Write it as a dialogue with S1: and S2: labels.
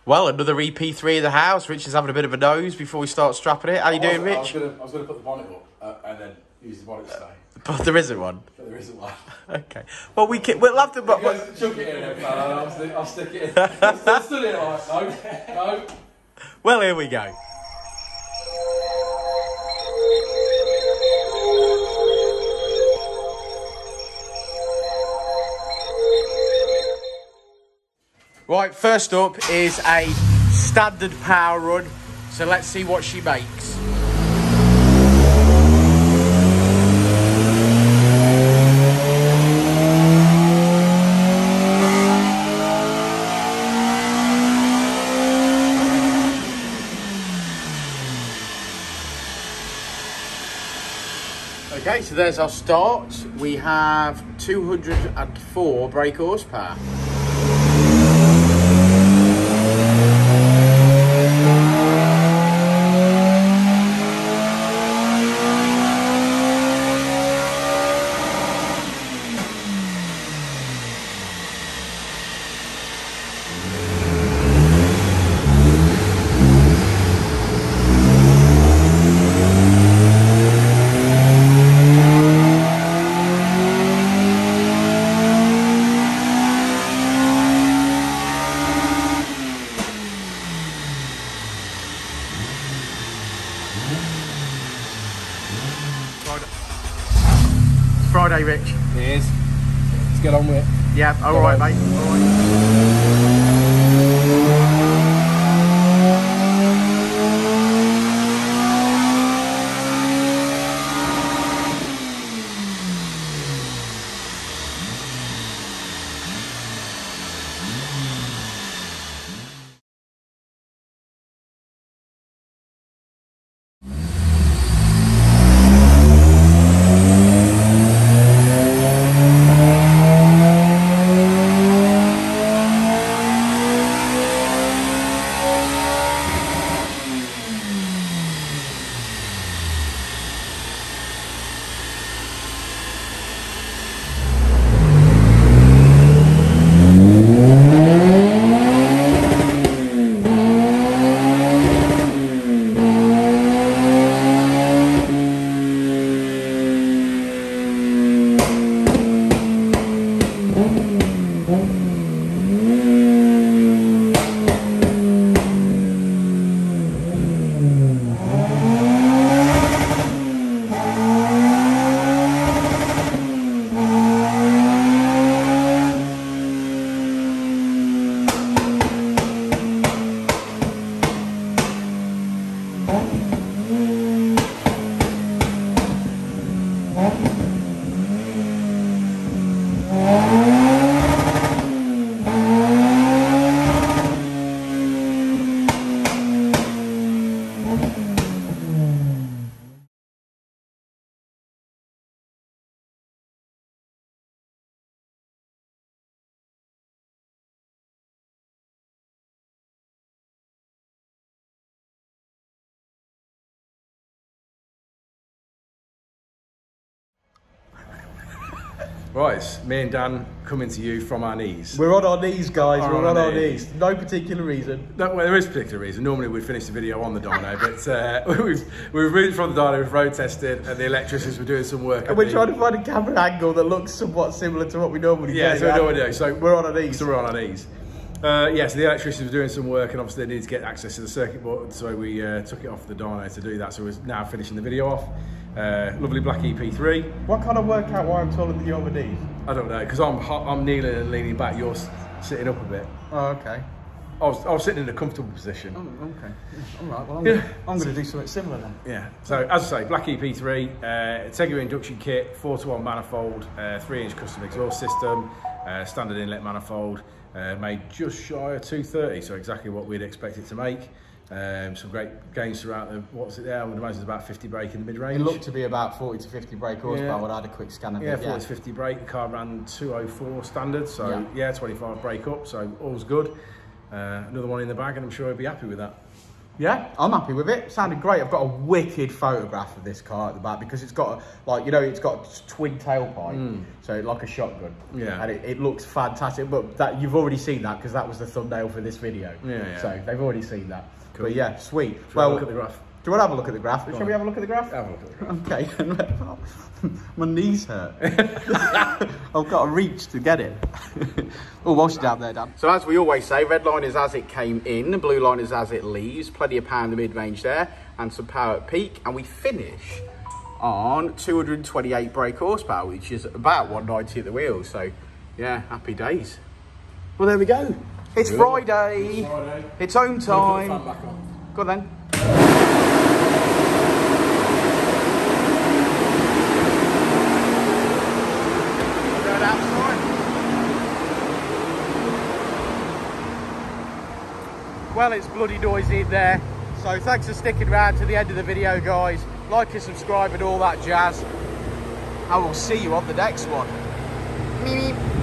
S1: Well, another EP3 in the house. Rich is having a bit of a nose before we start strapping it. How you doing, Rich?
S2: I was going to put the bonnet up and then use the bonnet today.
S1: But there isn't one.
S2: But there isn't one.
S1: Okay. Well, we'll have to...
S2: Chuck it in there, fella. I'll stick it in. I'll still in it. No.
S1: Well, here we go. Right, first up is a standard power run, so let's see what she makes. Okay, so there's our start. We have 204 brake horsepower. Friday, Rich.
S2: It is. Let's get on with it.
S1: Yeah, all right, mate. All right.
S2: Right, it's me and Dan coming to you from our knees.
S1: We're on our knees, guys. We're on our knees. No particular reason.
S2: No, well, there is a particular reason. Normally we'd finish the video on the dyno, but we've moved from the dyno, we've road tested, and the electricians were doing some work.
S1: And we're trying to find a camera angle that looks somewhat similar to what we normally do.
S2: Yeah, so we normally do. So
S1: we're on our knees.
S2: So we're on our knees. Yeah, so the electricians were doing some work, and obviously they needed to get access to the circuit board, so we took it off the dyno to do that. So we're now finishing the video off. Lovely black EP3.
S1: What kind of work out why I'm taller than you on the knees?
S2: I don't know, because I'm kneeling and leaning back. You're sitting up a bit.
S1: Oh, okay.
S2: I was sitting in a comfortable position.
S1: Oh, okay. All right. Well, I'm going to do something similar then.
S2: Yeah. So as I say, black EP3, Tegra induction kit, 4-to-1 manifold, 3-inch custom exhaust system, standard inlet manifold, made just shy of 230, so exactly what we'd expect it to make. Some great gains throughout the, what's it there? I would imagine it's about 50 brake in the mid-range.
S1: It looked to be about 40 to 50 brake horsepower when I had a quick scan of it.
S2: Yeah, 40 to 50 brake. The car ran 204 standard, so yeah 25 brake up, so all's good. Another one in the bag, and I'm sure he'll be happy with that.
S1: Yeah, I'm happy with it. Sounded great. I've got a wicked photograph of this car at the back because it's got, like, you know, it's got a twin tailpipe, so like a shotgun. Yeah. And it looks fantastic. But that you've already seen that because that was the thumbnail for this video. Yeah. So they've already seen that. Cool. But yeah, sweet.
S2: Well, look at the graph.
S1: Do you want to have a look at the graph? Shall we have a look at the graph?
S2: Have a look at the graph.
S1: Okay. My knees hurt. I've got to reach to get it. Oh, wash it down there, Dan. So as we always say, red line is as it came in, the blue line is as it leaves. Plenty of power in the mid-range there, and some power at peak. And we finish on 228 brake horsepower, which is about 190 at the wheel. So, yeah, happy days. Well, there we go. It's Friday. It's Friday. It's home time. Put the fan back on. Go on then. Well, it's bloody noisy in there, so thanks for sticking around to the end of the video, guys. Like and subscribe and all that jazz. I will see you on the next one. Meep.